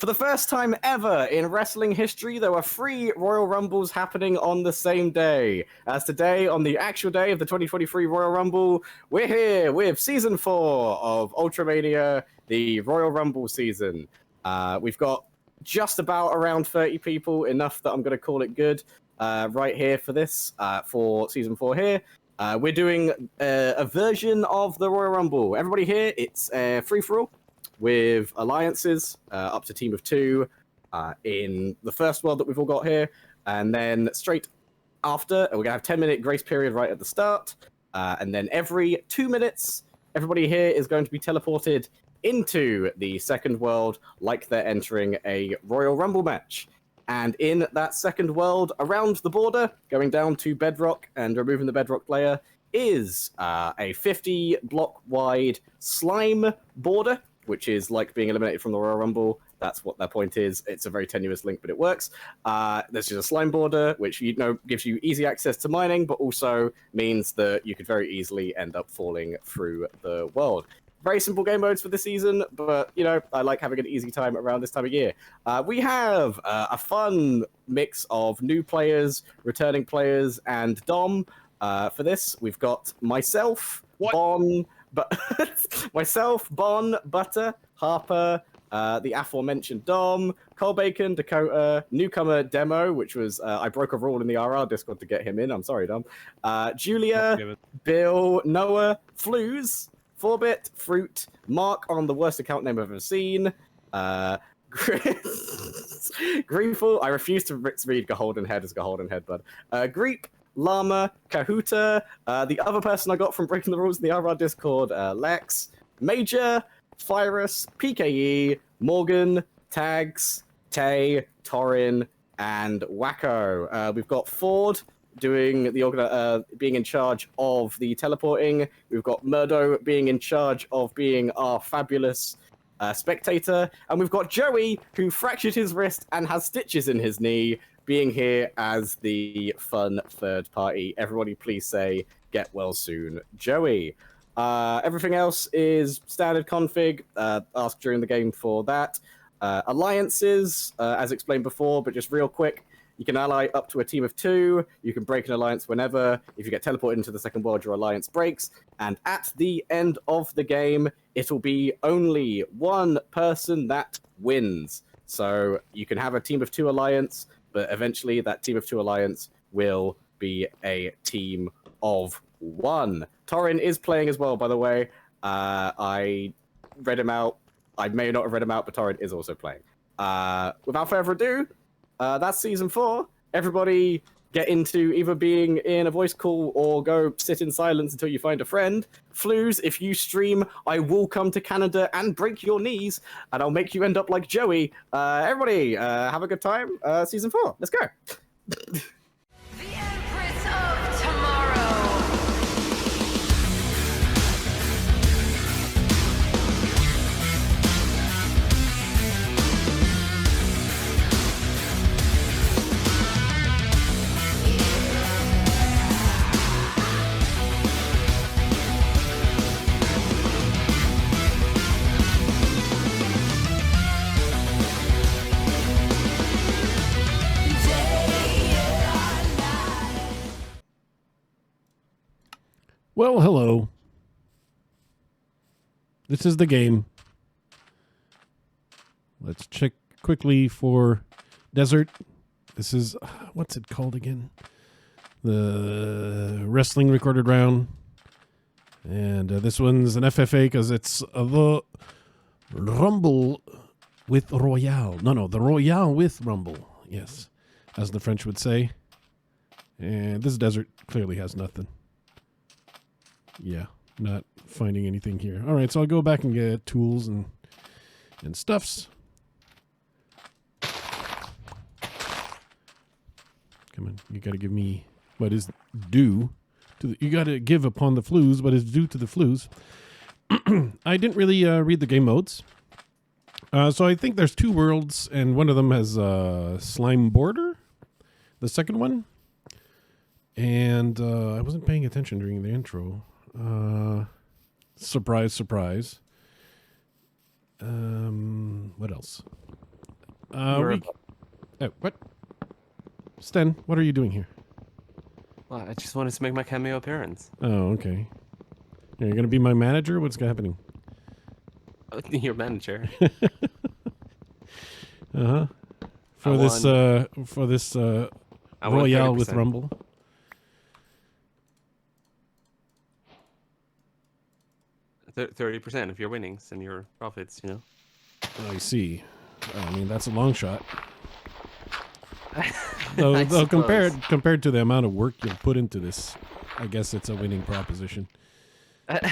For the first time ever in wrestling history, there were 3 Royal Rumbles happening on the same day. As today, on the actual day of the 2023 Royal Rumble, we're here with Season 4 of Ultramania, the Royal Rumble season. We've got just about around 30 people, enough that I'm going to call it good, right here for this, for Season 4 here. We're doing a version of the Royal Rumble. Everybody here, it's free-for-all, with alliances up to team of 2 in the first world that we've all got here. And then straight after, we're going to have 10-minute grace period right at the start. And then every 2 minutes, everybody here is going to be teleported into the second world like they're entering a Royal Rumble match. And in that second world, around the border, going down to Bedrock and removing the Bedrock layer, is a 50-block wide slime border, which is like being eliminated from the Royal Rumble. That's what their point is. It's a very tenuous link, but it works. There's just a slime border, which gives you easy access to mining, but also means that you could very easily end up falling through the world. Very simple game modes for this season, but, I like having an easy time around this time of year. We have a fun mix of new players, returning players, and Dom. For this, we've got myself, Bon, Butter, Harper, the aforementioned Dom, Cole Bacon, Dakota, newcomer Demo, which was, I broke a rule in the RR Discord to get him in. I'm sorry, Dom. Julia, Bill, Noah, Flues, 4-Bit, Fruit, Mark on the worst account name I've ever seen, Grieful, I refuse to read Golden Head as Golden Head, bud. Greep, Llama, Kahuta, the other person I got from breaking the rules in the RR Discord, Lex, Major, Virus, PKE, Morgan, Tags, Tay, Torin, and Wacko. We've got Ford doing the being in charge of the teleporting. We've got Murdo being in charge of being our fabulous spectator, and we've got Joey, who fractured his wrist and has stitches in his knee, being here as the fun third party. Everybody please say, get well soon, Joey. Everything else is standard config. Ask during the game for that. Alliances, as explained before, but just real quick, you can ally up to a team of 2. You can break an alliance whenever. If you get teleported into the second world, your alliance breaks. And at the end of the game, it'll be only one person that wins. So you can have a team of 2 alliance, but eventually that team of 2 alliance will be a team of 1. Torin is playing as well, by the way. I read him out. I may not have read him out, but Torin is also playing. Without further ado, that's Season 4. Everybody get into either being in a voice call or go sit in silence until you find a friend. Flues, if you stream, I will come to Canada and break your knees, and I'll make you end up like Joey. Everybody, have a good time. Season 4, let's go. The Empress of Tomorrow. Well, hello. This is the game. Let's check quickly for Desert. This is, what's it called again? The wrestling recorded round. And this one's an FFA because it's the Rumble with Royale. No, the Royale with Rumble. Yes, as the French would say. And this Desert clearly has nothing. Yeah, not finding anything here. All right, so I'll go back and get tools and stuffs. Come on, you got to give me what is due to you got to give upon the flues what is due to the flues. I didn't really read the game modes. So I think there's 2 worlds, and one of them has a slime border, the second one. And I wasn't paying attention during the intro. Surprise, surprise. What else? What? Sten, what are you doing here? Well, I just wanted to make my cameo appearance. Oh, okay. You're gonna be my manager? What's happening? Your manager. Uh-huh. For this I won Royale with 30%. Rumble. Th 30% of your winnings and your profits, you know. I see. I mean, that's a long shot. I Though suppose. compared to the amount of work you'll put into this, I guess it's a winning proposition. Which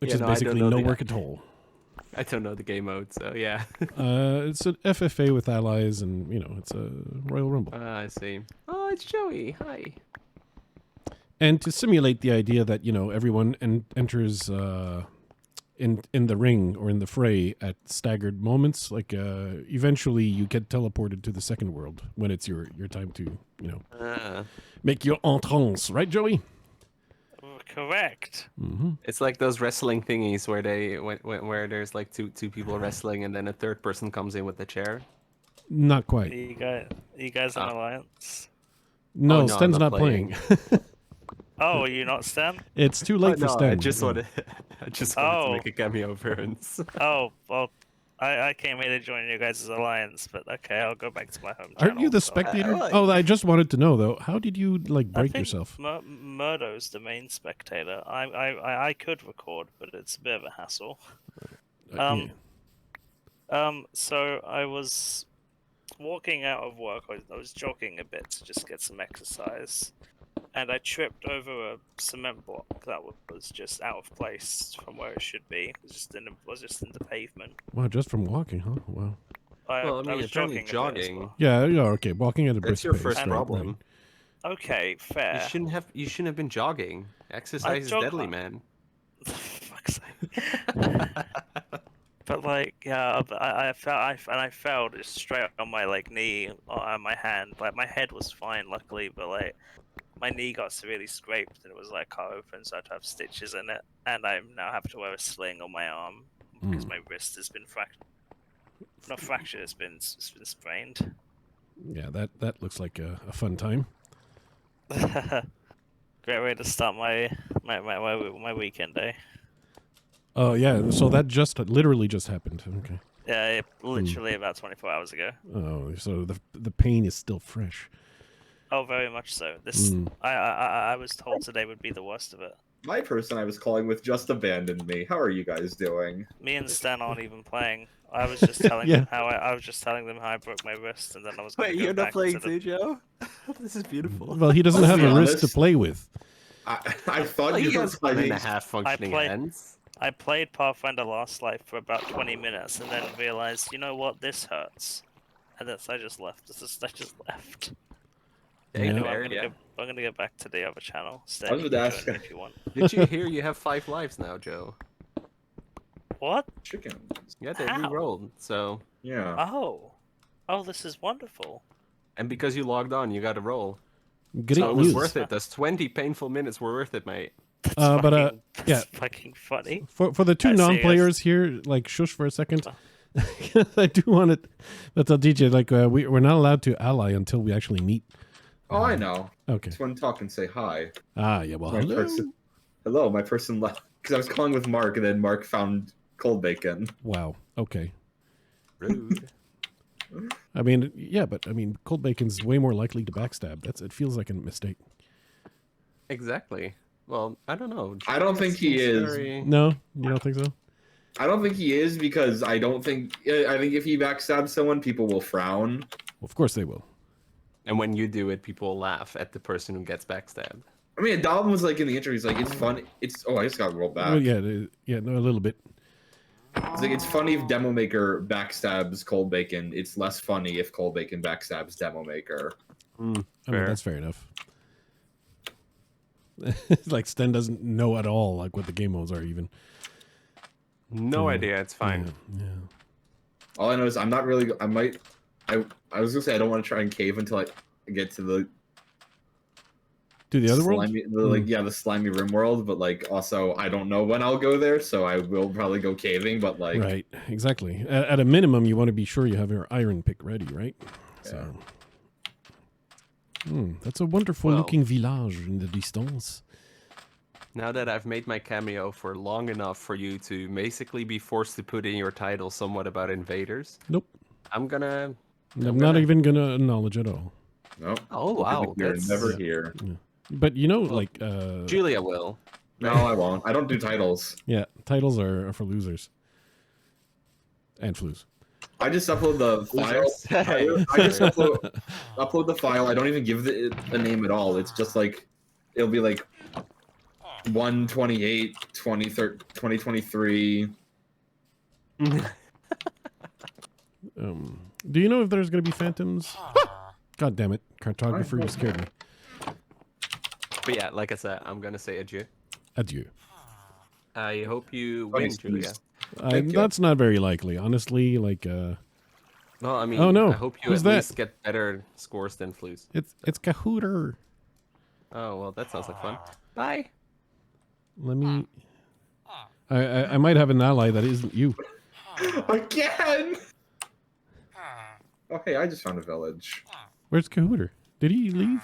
Yeah, is no, I don't basically know no the- work at all. I don't know the game mode, so yeah. It's an FFA with allies, and you know, it's a Royal Rumble. I see. Oh, it's Joey. Hi. And to simulate the idea that you know everyone enters in the ring or in the fray at staggered moments, like eventually you get teleported to the second world when it's your time to make your entrance, right, Joey? Correct. Mm-hmm. It's like those wrestling thingies where where there's like two people wrestling and then a third person comes in with the chair. Not Are quite. you guys an alliance? No, no, I'm Sten's not not playing. Oh, are you not Stan? It's too late for no, Sten. I just Yeah. wanted, to Oh. make a cameo appearance. Oh, well, I came here to join you guys' alliance, but okay, I'll go back to my home Aren't you channel, the so- spectator? like- Oh, I just wanted to know though. How did you like I break think yourself? Murdo's the main spectator. I could record, but it's a bit of a hassle. Yeah. So I was walking out of work. I was jogging a bit to just get some exercise, and I tripped over a cement block that was just out of place from where it should be. It was just in the pavement. Wow, just from walking, huh? Wow. Well, I mean, was apparently jogging. a bit as jogging. well. Yeah, yeah, okay. Walking at a That's brisk your pace. first right, problem. Okay, fair. You shouldn't have been jogging. Exercise is jog- deadly, man. Fuck's sake. But like, yeah, I fell just straight on my like knee on my hand. Like my head was fine, luckily, but like my knee got severely scraped and it was like cut open, so I had to have stitches in it, and I now have to wear a sling on my arm because my wrist has been fractured. Not fractured, it's been sprained. Yeah, that looks like a fun time. Great way to start my weekend day. Oh yeah, so that literally just happened. Okay. Yeah, literally about 24 hours ago. Oh, so the pain is still fresh. Oh, very much so. This I was told today would be the worst of it. My person I was calling with just abandoned me. How are you guys doing? Me and Stan aren't even playing. I was just telling Yeah. them how I was just telling them how I broke my wrist, and then I was going Wait, to go you're not back playing to the... too, Joe? This is beautiful. Well, he doesn't Let's have be a wrist to honest. play with. I thought Well, you he were has 1 and playing. a half functioning play- hands. I played Pathfinder Last Life for about 20 minutes, and then realized, you know what, this hurts, and I just left. I just left. Yeah. Anyway, Fair, I'm gonna go back to the other channel. Stan, I was you gonna can ask- join me if you want. Did you hear you have 5 lives now, Joe? What? Chicken. Yeah, they How? re-rolled. So, Yeah. Oh, this is wonderful. and because you logged on, you got a roll. Great So it was news. worth it. Those 20 painful minutes were worth it, mate. That's yeah. that's fucking funny. For the two I see, non-players here, like shush for a second. I do want it, but I'll DJ like we're not allowed to ally until we actually meet. Oh, I know. Okay. Just want to talk and say hi. Ah, yeah. Well, My hello. person. Hello, my person left because I was calling with Mark, and then Mark found cold bacon. Wow. Okay. Rude. I mean, yeah, but I mean, cold bacon's way more likely to backstab. It feels like a mistake. Exactly. Well, I don't know. I don't think he Seems is. very- No, you don't think so? I don't think he is because I think if he backstabs someone, people will frown. Well, of course they will. And when you do it, people laugh at the person who gets backstabbed. I mean, Dalvin was like in the intro. He's like, "It's fun. It's I just got rolled back." Well, yeah, no, a little bit. It's like it's funny if Demo Maker backstabs Cold Bacon. It's less funny if Cold Bacon backstabs Demo Maker. I mean, Fair. that's fair enough. Like Sten doesn't know at all like what the game modes are even. No Yeah. idea. It's fine. Yeah. All I know is I'm not really. I was gonna say I don't want to try and cave until I get to the. To the other world? slimy, the slimy rim world, but like also I don't know when I'll go there, so I will probably go caving, but like Right, exactly. At a minimum, you want to be sure you have your iron pick ready, right? So, that's a wonderful looking village in the distance. Now that I've made my cameo for long enough for you to basically be forced to put in your title somewhat about invaders, Nope. I'm not even gonna acknowledge at all. no. Oh wow, You're that's never here. Yeah. But you know, Well, like Julia will. No, I won't. I don't do titles. yeah, titles are for losers and flus. I just upload the file. Losers. I just upload the file. I don't even give it a name at all. It's just like it'll be like 128 2023. Do you know if there's gonna be phantoms? God damn it, cartographer, you scared me. But yeah, like I said, I'm gonna say adieu. Adieu. I hope you win, Julia. That's not very likely, honestly. Like, No, I mean, oh no, I hope you who's at that? least get better scores than Flus. It's Kahooter. Oh well, that sounds like fun. Bye. Let me. I might have an ally that isn't you. Again. Oh hey, I just found a village. Where's Kahooter? Did he leave?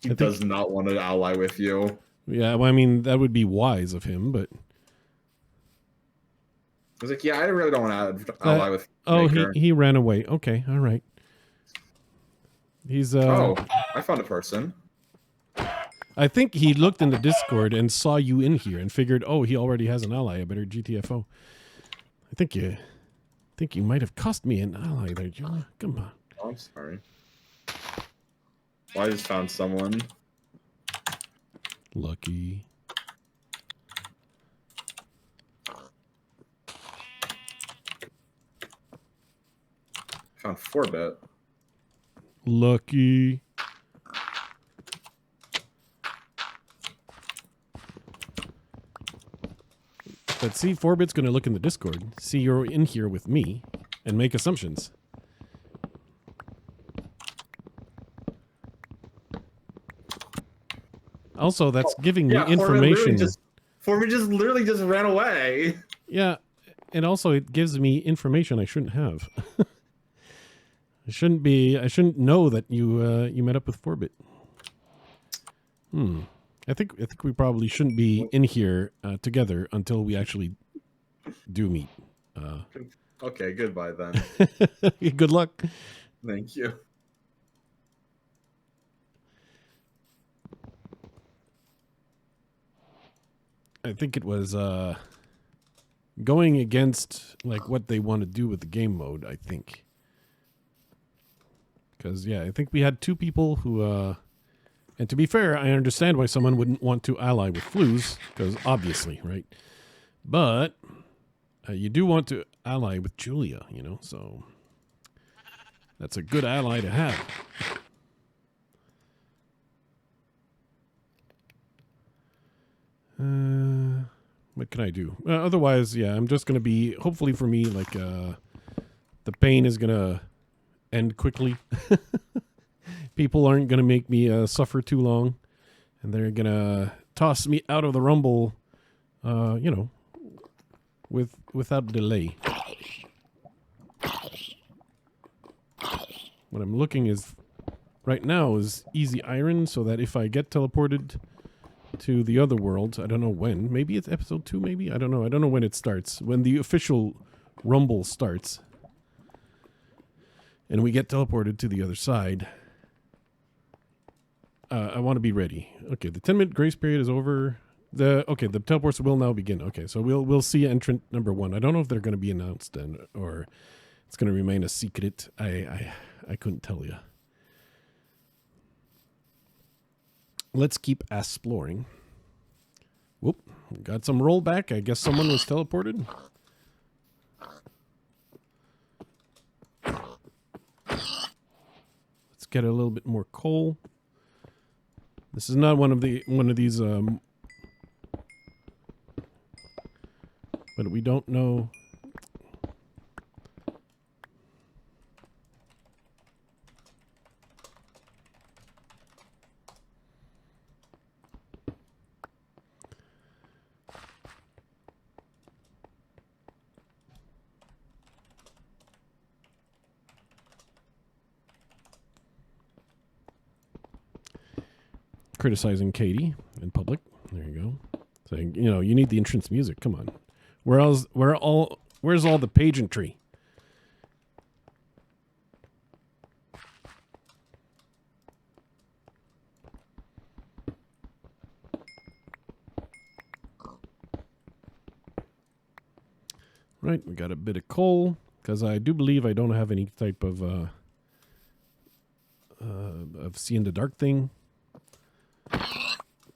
He does not want to ally with you. Yeah, well, I mean that would be wise of him, but. I was like, yeah, I really don't want to ally with. Oh, Maker. he ran away. Okay, all right. He's Oh, I found a person. I think he looked in the Discord and saw you in here and figured, oh, he already has an ally. I better GTFO. I think you might have cost me an ally there, Julia. Come on. Oh, I'm sorry. Well, I just found someone. Lucky. Found 4-bit. Lucky. But see, 4-bit's going to look in the Discord, see you're in here with me, and make assumptions. Also, that's giving me information. 4-bit just literally just ran away. Yeah, and also it gives me information I shouldn't have. I shouldn't know that you met up with 4-bit. I think we probably shouldn't be in here together until we actually do meet. Okay, goodbye then. Good luck. Thank you. I think it was going against like what they want to do with the game mode, I think. Because yeah, I think we had two people who and to be fair, I understand why someone wouldn't want to ally with flus, because obviously, right? But you do want to ally with Julia, you know, so that's a good ally to have. What can I do? Otherwise, yeah, I'm just going to be, hopefully for me, like, the pain is going to end quickly. People aren't going to make me suffer too long, and they're going to toss me out of the rumble, you know, without delay. What I'm looking is, right now, is easy iron, so that if I get teleported to the other world, I don't know when, maybe it's episode 2, maybe? I don't know when it starts, when the official rumble starts, and we get teleported to the other side. I want to be ready. Okay, the 10-minute grace period is over. The teleports will now begin. Okay, so we'll see entrant number 1. I don't know if they're going to be announced then, or it's going to remain a secret. I couldn't tell you. Let's keep exploring. Whoop, got some rollback. I guess someone was teleported. Let's get a little bit more coal. This is not one of these but we don't know. criticizing Katy in public. There you go. Saying, you know, you need the entrance music. Come on. Where's all the pageantry? Right, we got a bit of coal, because I do believe I don't have any type of see in the dark thing.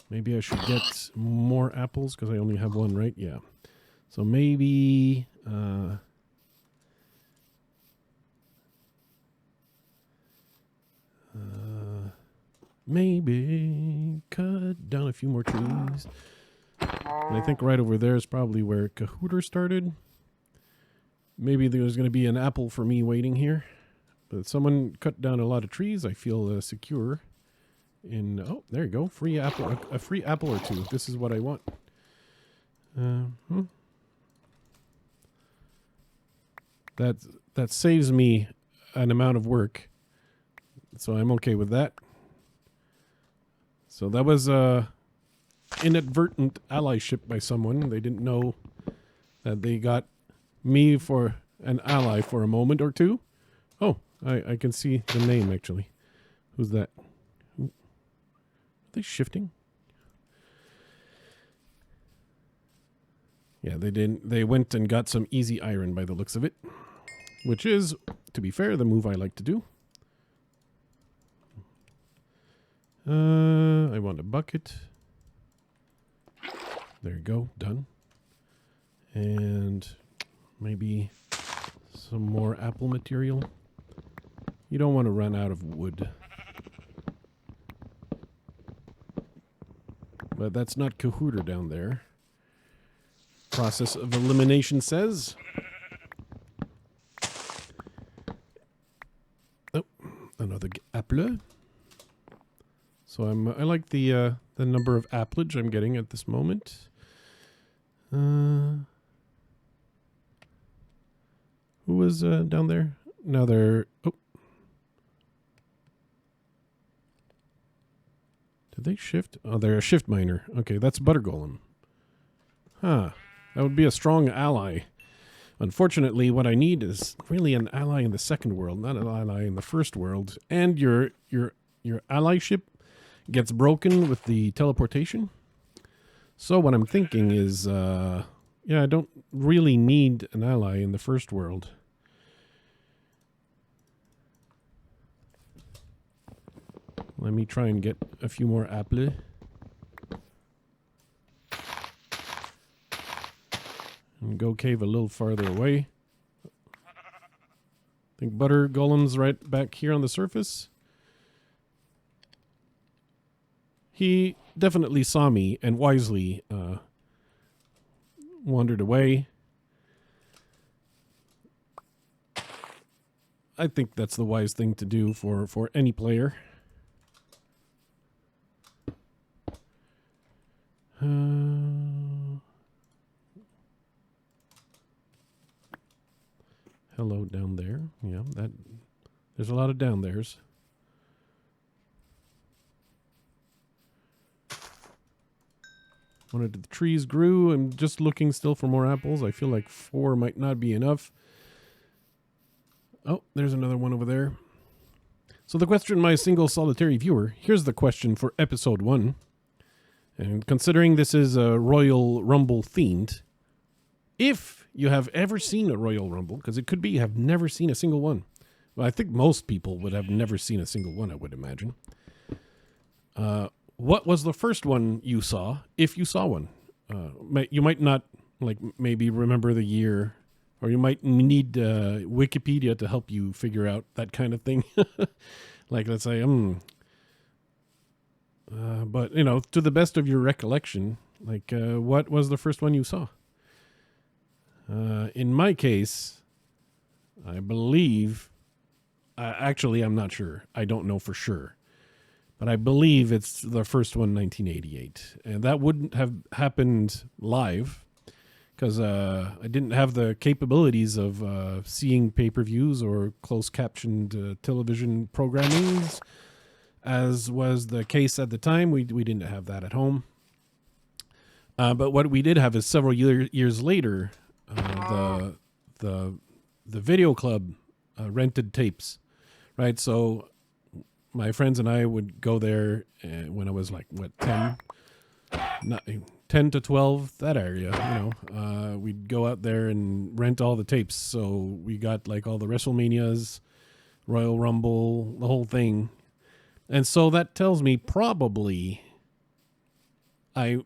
Maybe I should get more apples, because I only have one, right? Yeah. So maybe... maybe cut down a few more trees. And I think right over there is probably where Kahooter started. Maybe there's going to be an apple for me waiting here. But someone cut down a lot of trees. I feel secure. Oh, there you go. Free apple, a free apple or two. This is what I want. That saves me an amount of work. So I'm okay with that. So that was inadvertent allyship by someone. They didn't know that they got me for an ally for a moment or two. Oh, I can see the name actually. Who's that? Are they shifting? Yeah, they didn't. They went and got some easy iron by the looks of it, which is, to be fair, the move I like to do. I want a bucket. There you go, done. And maybe some more apple material. You don't want to run out of wood. But that's not Kahooter down there. Process of elimination says. Oh, another apple. So I like the number of applage I'm getting at this moment. Who was down there? Now they're... Oh. Did they shift? Oh, they're a shift miner. Okay, that's Butter Golem. Huh. That would be a strong ally. Unfortunately, what I need is really an ally in the second world, not an ally in the first world. And your allyship gets broken with the teleportation. So what I'm thinking is, yeah, I don't really need an ally in the first world. Let me try and get a few more apple. And go cave a little farther away. I think Butter Golem's right back here on the surface. He definitely saw me and wisely wandered away. I think that's the wise thing to do for any player. Hello down there. Yeah, there's a lot of down there's. One of the trees grew. I'm just looking still for more apples. I feel like 4 might not be enough. Oh, there's another one over there. So the question, my single solitary viewer, here's the question for episode 1. And considering this is a Royal Rumble themed, if you have ever seen a Royal Rumble, because it could be you have never seen a single one. Well, I think most people would have never seen a single one, I would imagine. What was the first one you saw, if you saw one? You might not, like, maybe remember the year, or you might need Wikipedia to help you figure out that kind of thing. Like, let's say, but, you know, to the best of your recollection, like, what was the first one you saw? In my case, I believe, actually, I'm not sure. I don't know for sure. But I believe it's the first one, 1988. And that wouldn't have happened live, because I didn't have the capabilities of seeing pay-per-views or closed-captioned television programmings as was the case at the time. We didn't have that at home. But what we did have is several years later, the video club rented tapes, right? So my friends and I would go there when I was like, what, 10 to 12, that area, you know. We'd go out there and rent all the tapes. So we got like all the WrestleManias, Royal Rumble, the whole thing. And so that tells me we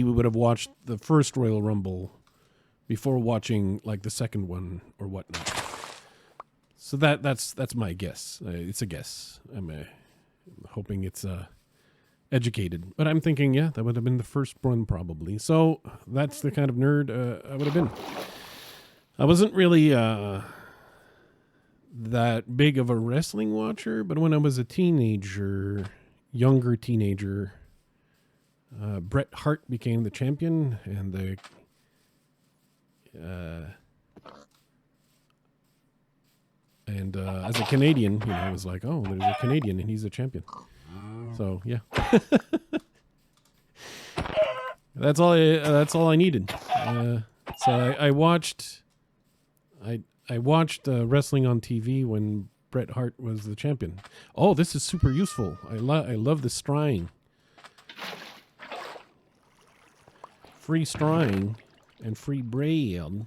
would have watched the first Royal Rumble before watching like the second one or whatnot. So that's my guess. It's a guess. I'm hoping it's educated, but I'm thinking, yeah, that would have been the first one probably. So that's the kind of nerd I would have been. I wasn't really that big of a wrestling watcher, but when I was a younger teenager, Bret Hart became the champion, and as a Canadian, you know, I was like, oh, there's a Canadian and he's a champion. So yeah, that's all I needed. So I watched wrestling on TV when Bret Hart was the champion. Oh, this is super useful. I love the scrying. Free scrying and free braille.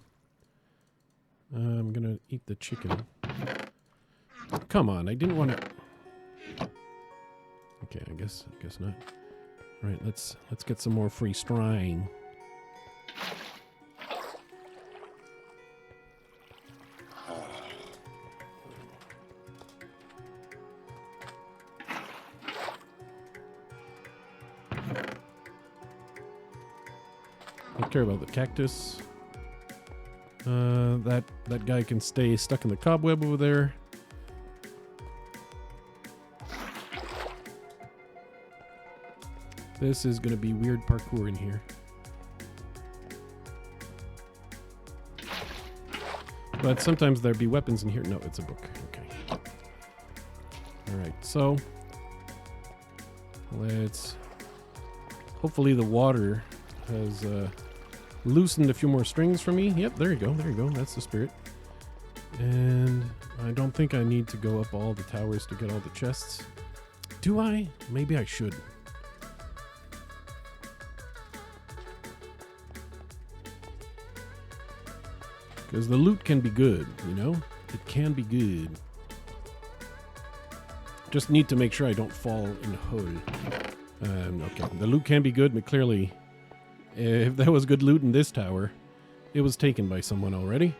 I'm gonna eat the chicken. Come on, I didn't want to. Okay, I guess not. All right, let's get some more free scrying. Don't care about the cactus. That guy can stay stuck in the cobweb over there. This is gonna be weird parkour in here. But sometimes there'd be weapons in here. No, it's a book. Okay. Alright, so let's... Hopefully the water has loosened a few more strings for me. Yep, there you go. There you go. That's the spirit. And I don't think I need to go up all the towers to get all the chests. Do I? Maybe I should. Because the loot can be good, you know? It can be good. Just need to make sure I don't fall in a hole. Okay, the loot can be good, but clearly, if there was good loot in this tower, it was taken by someone already.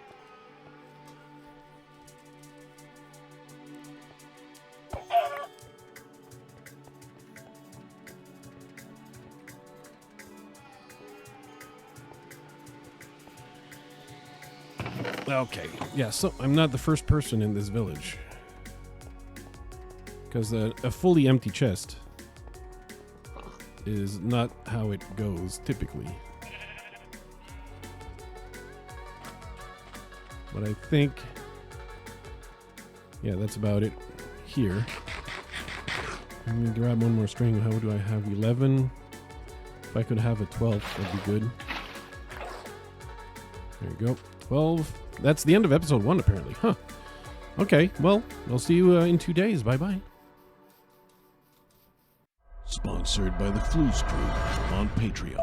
Okay, yeah, so I'm not the first person in this village. Because a fully empty chest is not how it goes typically. But I think, yeah, that's about it here. Let me grab one more string. How do I have 11? If I could have a 12th, that'd be good. There you go. 12. That's the end of episode 1, apparently. Huh. Okay, well, I'll see you in 2 days. Bye-bye. Sponsored by the Flu Stream on Patreon.